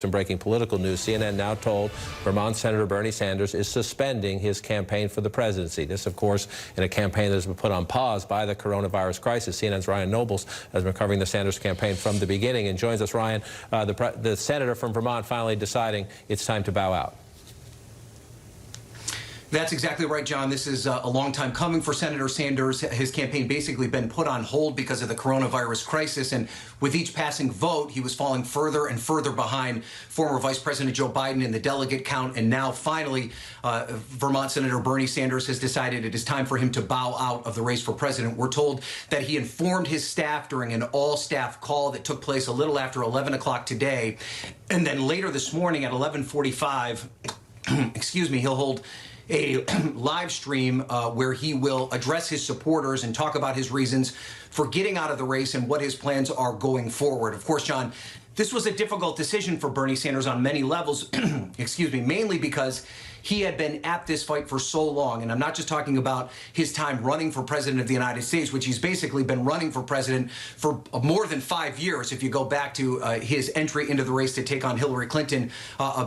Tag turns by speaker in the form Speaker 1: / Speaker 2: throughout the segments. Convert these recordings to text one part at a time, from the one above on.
Speaker 1: Some breaking political news. CNN now told Vermont Senator Bernie Sanders is suspending his campaign for the presidency. This, of course, in a campaign that has been put on pause by the coronavirus crisis. CNN's Ryan Nobles has been covering the Sanders campaign from the beginning and joins us. Ryan, the senator from Vermont finally deciding it's time to bow out.
Speaker 2: That's exactly right, John. This is a long time coming for Senator Sanders. His campaign basically been put on hold because of the coronavirus crisis. And with each passing vote, he was falling further and further behind former Vice President Joe Biden in the delegate count. And now, finally, Vermont Senator Bernie Sanders has decided it is time for him to bow out of the race for president. We're told that he informed his staff during an all-staff call that took place a little after 11 o'clock today. And then later this morning at 11:45, excuse me, he'll hold a live stream where he will address his supporters and talk about his reasons for getting out of the race and what his plans are going forward. Of course, John, this was a difficult decision for Bernie Sanders on many levels, excuse me, mainly because he had been at this fight for so long. And I'm not just talking about his time running for president of the United States, which he's basically been running for president for more than 5 years, if you go back to his entry into the race to take on Hillary Clinton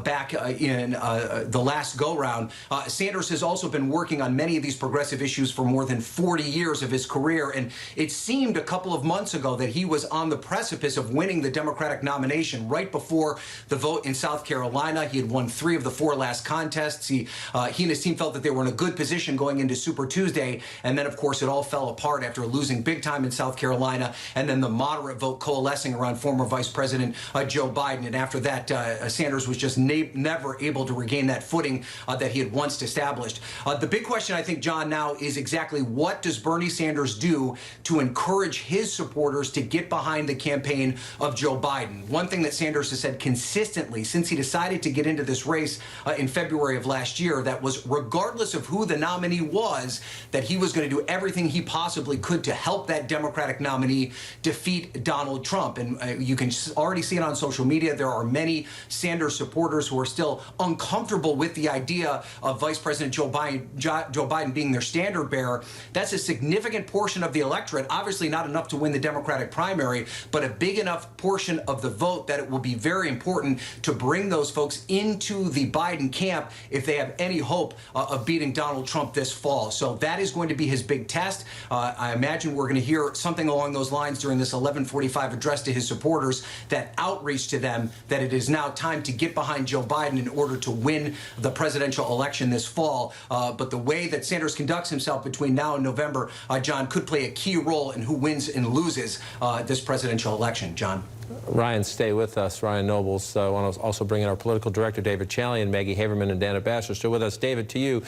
Speaker 2: back in the last go-round. Sanders has also been working on many of these progressive issues for more than 40 years of his career. And it seemed a couple of months ago that he was on the precipice of winning the Democratic nomination right before the vote in South Carolina. He had won 3 of the 4 last contests. He and his team felt that they were in a good position going into Super Tuesday. And then, of course, it all fell apart after losing big time in South Carolina. And then the moderate vote coalescing around former Vice President Joe Biden. And after that, Sanders was just never able to regain that footing that he had once established. The big question, I think, John, now is exactly what does Bernie Sanders do to encourage his supporters to get behind the campaign of Joe Biden? One thing that Sanders has said consistently since he decided to get into this race in February of last year, that was regardless of who the nominee was, that he was going to do everything he possibly could to help that Democratic nominee defeat Donald Trump. And you can already see it on social media. There are many Sanders supporters who are still uncomfortable with the idea of Vice President Joe Biden being their standard bearer. That's a significant portion of the electorate, obviously not enough to win the Democratic primary, but a big enough portion of the vote that it will be very important to bring those folks into the Biden camp if they have any hope of beating Donald Trump this fall. So that is going to be his big test. I imagine we're going to hear something along those lines during this 11:45 address to his supporters, that outreach to them that it is now time to get behind Joe Biden in order to win the presidential election this fall. But the way that Sanders conducts himself between now and November, John, could play a key role in who wins and loses this presidential election. John.
Speaker 1: Ryan, stay with us. Ryan Nobles. I want to also bring in our political director, David Chalian, Maggie Haberman, and Dana Bash are still with us. David, to you.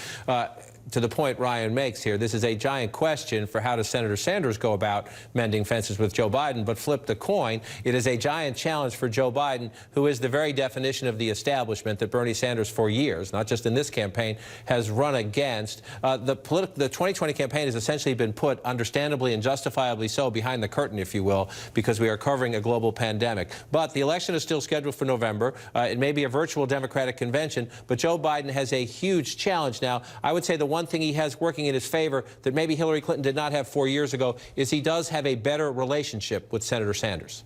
Speaker 1: To the point Ryan makes here, this is a giant question for how does Senator Sanders go about mending fences with Joe Biden, but flip the coin. It is a giant challenge for Joe Biden, who is the very definition of the establishment that Bernie Sanders for years, not just in this campaign, has run against. The 2020 campaign has essentially been put, understandably and justifiably so, behind the curtain, if you will, because we are covering a global pandemic. But the election is still scheduled for November. It may be a virtual Democratic convention, but Joe Biden has a huge challenge now. I would say the one thing he has working in his favor that maybe Hillary Clinton did not have 4 years ago is he does have a better relationship with Senator Sanders.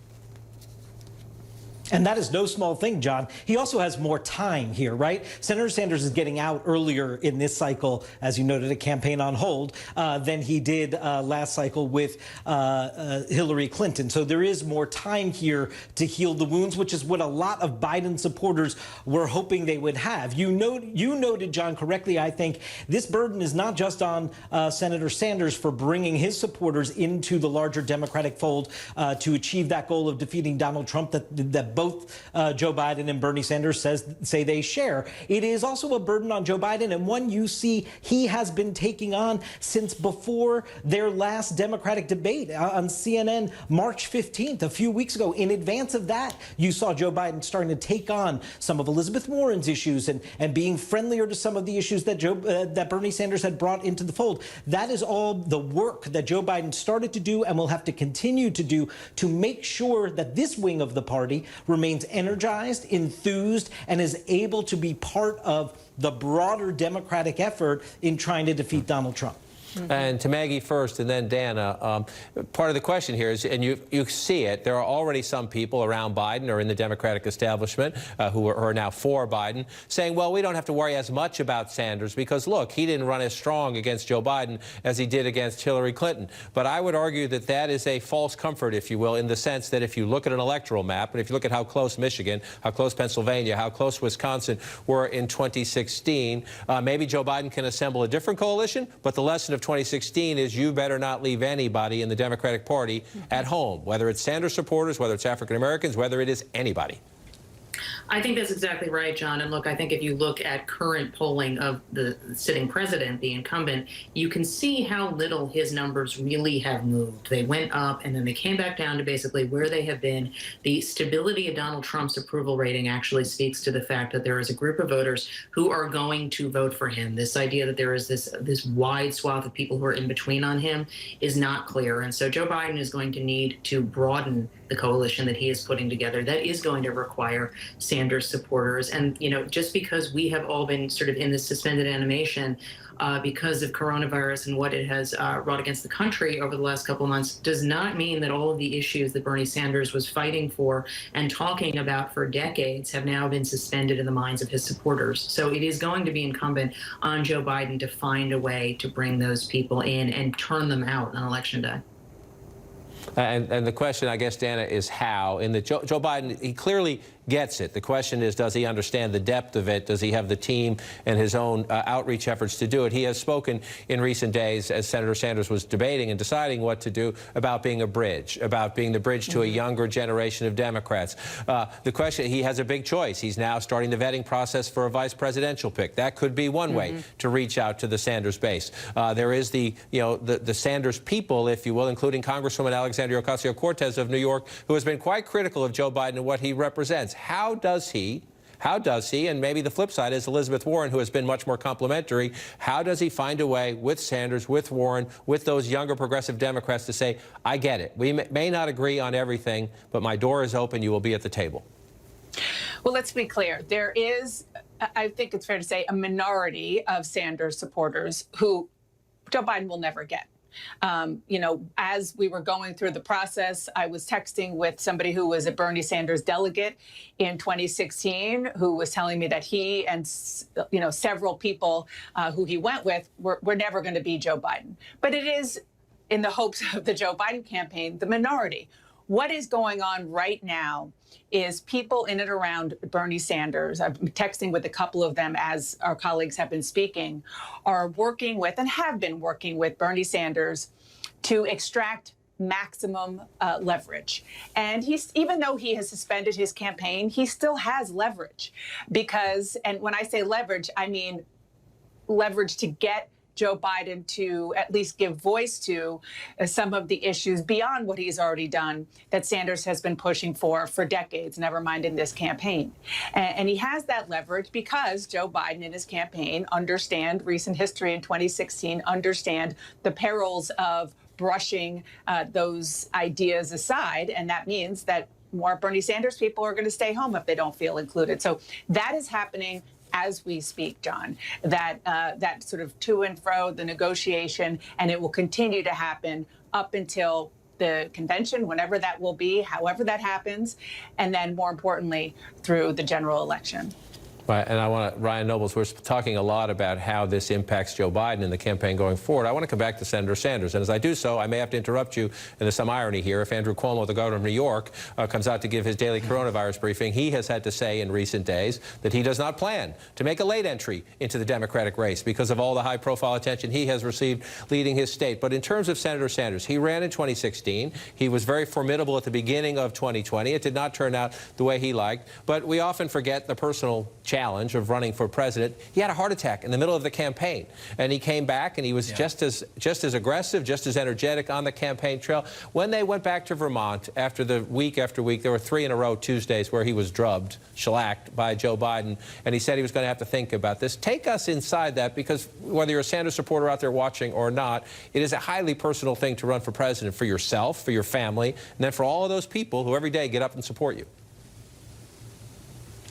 Speaker 3: And that is no small thing, John. He also has more time here, right? Senator Sanders is getting out earlier in this cycle, as you noted, a campaign on hold, than he did last cycle with Hillary Clinton. So there is more time here to heal the wounds, which is what a lot of Biden supporters were hoping they would have. You noted, John, correctly, I think, this burden is not just on Senator Sanders for bringing his supporters into the larger Democratic fold to achieve that goal of defeating Donald Trump that both Joe Biden and Bernie Sanders say they share. It is also a burden on Joe Biden, and one you see he has been taking on since before their last Democratic debate on CNN March 15th, a few weeks ago. In advance of that, you saw Joe Biden starting to take on some of Elizabeth Warren's issues and being friendlier to some of the issues that Bernie Sanders had brought into the fold. That is all the work that Joe Biden started to do and will have to continue to do to make sure that this wing of the party remains energized, enthused, and is able to be part of the broader Democratic effort in trying to defeat Donald Trump.
Speaker 1: And to Maggie first, and then Dana. Part of the question here is, and you see it, there are already some people around Biden or in the Democratic establishment who are now for Biden, saying, well, we don't have to worry as much about Sanders because, look, he didn't run as strong against Joe Biden as he did against Hillary Clinton. But I would argue that that is a false comfort, if you will, in the sense that if you look at an electoral map, and if you look at how close Michigan, how close Pennsylvania, how close Wisconsin were in 2016, maybe Joe Biden can assemble a different coalition, but the lesson of 2016 is you better not leave anybody in the Democratic Party at home, whether it's Sanders supporters, whether it's African Americans, whether it is anybody.
Speaker 4: I think that's exactly right, John. And look, I think if you look at current polling of the sitting president, the incumbent, you can see how little his numbers really have moved. They went up and then they came back down to basically where they have been. The stability of Donald Trump's approval rating actually speaks to the fact that there is a group of voters who are going to vote for him. This idea that there is this wide swath of people who are in between on him is not clear. And so Joe Biden is going to need to broaden the coalition that he is putting together. That is going to require Sanders supporters. And, you know, just because we have all been sort of in this suspended animation because of coronavirus and what it has wrought against the country over the last couple of months does not mean that all of the issues that Bernie Sanders was fighting for and talking about for decades have now been suspended in the minds of his supporters. So it is going to be incumbent on Joe Biden to find a way to bring those people in and turn them out on Election Day.
Speaker 1: And the question, I guess, Dana, is how. In the Joe Biden, he clearly gets it. The question is, does he understand the depth of it? Does he have the team and his own outreach efforts to do it? He has spoken in recent days, as Senator Sanders was debating and deciding what to do, about being a bridge, about being the bridge to a younger generation of Democrats. The question, he has a big choice. He's now starting the vetting process for a vice presidential pick. That could be one way to reach out to the Sanders base. There is the Sanders people, if you will, including Congresswoman Alexandria Ocasio-Cortez of New York, who has been quite critical of Joe Biden and what he represents. How does he, and maybe the flip side is Elizabeth Warren, who has been much more complimentary, how does he find a way with Sanders, with Warren, with those younger progressive Democrats to say, I get it. We may not agree on everything, but my door is open. You will be at the table.
Speaker 5: Well, let's be clear. There is, I think it's fair to say, a minority of Sanders supporters who Joe Biden will never get. You know, as we were going through the process, I was texting with somebody who was a Bernie Sanders delegate in 2016, who was telling me that he and, you know, several people who he went with were never going to be Joe Biden. But it is, in the hopes of the Joe Biden campaign, the minority. What is going on right now is people in and around Bernie Sanders, I've been texting with a couple of them as our colleagues have been speaking, are working with and have been working with Bernie Sanders to extract maximum leverage. And even though he has suspended his campaign, he still has leverage because, and when I say leverage, I mean leverage to get Joe Biden to at least give voice to some of the issues beyond what he's already done that Sanders has been pushing for decades, never mind in this campaign. And he has that leverage because Joe Biden in his campaign understand recent history in 2016, understand the perils of brushing those ideas aside. And that means that more Bernie Sanders people are going to stay home if they don't feel included. So that is happening as we speak, John, that sort of to and fro, the negotiation, and it will continue to happen up until the convention, whenever that will be, however that happens, and then more importantly, through the general election.
Speaker 1: Right, and I want to, Ryan Nobles, we're talking a lot about how this impacts Joe Biden in the campaign going forward. I want to come back to Senator Sanders, and as I do so, I may have to interrupt you, and there's some irony here. If Andrew Cuomo, the governor of New York, comes out to give his daily coronavirus briefing, he has had to say in recent days that he does not plan to make a late entry into the Democratic race because of all the high-profile attention he has received leading his state. But in terms of Senator Sanders, he ran in 2016. He was very formidable at the beginning of 2020. It did not turn out the way he liked, but we often forget the personal challenge of running for president. He had a heart attack in the middle of the campaign, and he came back, and he was just as aggressive, just as energetic on the campaign trail. When they went back to Vermont after the week after week, there were 3 in a row Tuesdays where he was drubbed, shellacked by Joe Biden, and he said he was going to have to think about this. Take us inside that, because whether you're a Sanders supporter out there watching or not, it is a highly personal thing to run for president for yourself, for your family, and then for all of those people who every day get up and support you.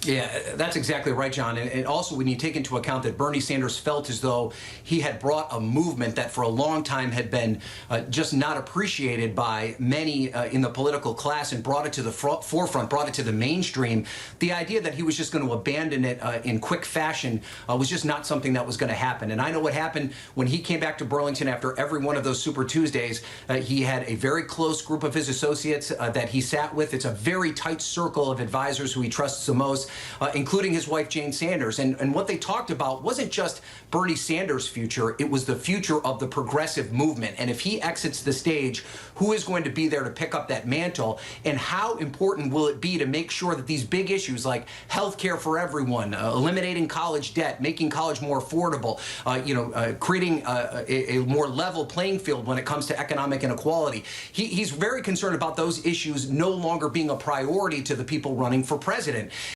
Speaker 2: Yeah, that's exactly right, John. And also, when you take into account that Bernie Sanders felt as though he had brought a movement that for a long time had been just not appreciated by many in the political class and brought it to the forefront, brought it to the mainstream, the idea that he was just going to abandon it in quick fashion was just not something that was going to happen. And I know what happened when he came back to Burlington after every one of those Super Tuesdays. He had a very close group of his associates that he sat with. It's a very tight circle of advisors who he trusts the most. Including his wife, Jane Sanders. And what they talked about wasn't just Bernie Sanders' future, it was the future of the progressive movement. And if he exits the stage, who is going to be there to pick up that mantle? And how important will it be to make sure that these big issues like health care for everyone, eliminating college debt, making college more affordable, creating a more level playing field when it comes to economic inequality. He's very concerned about those issues no longer being a priority to the people running for president.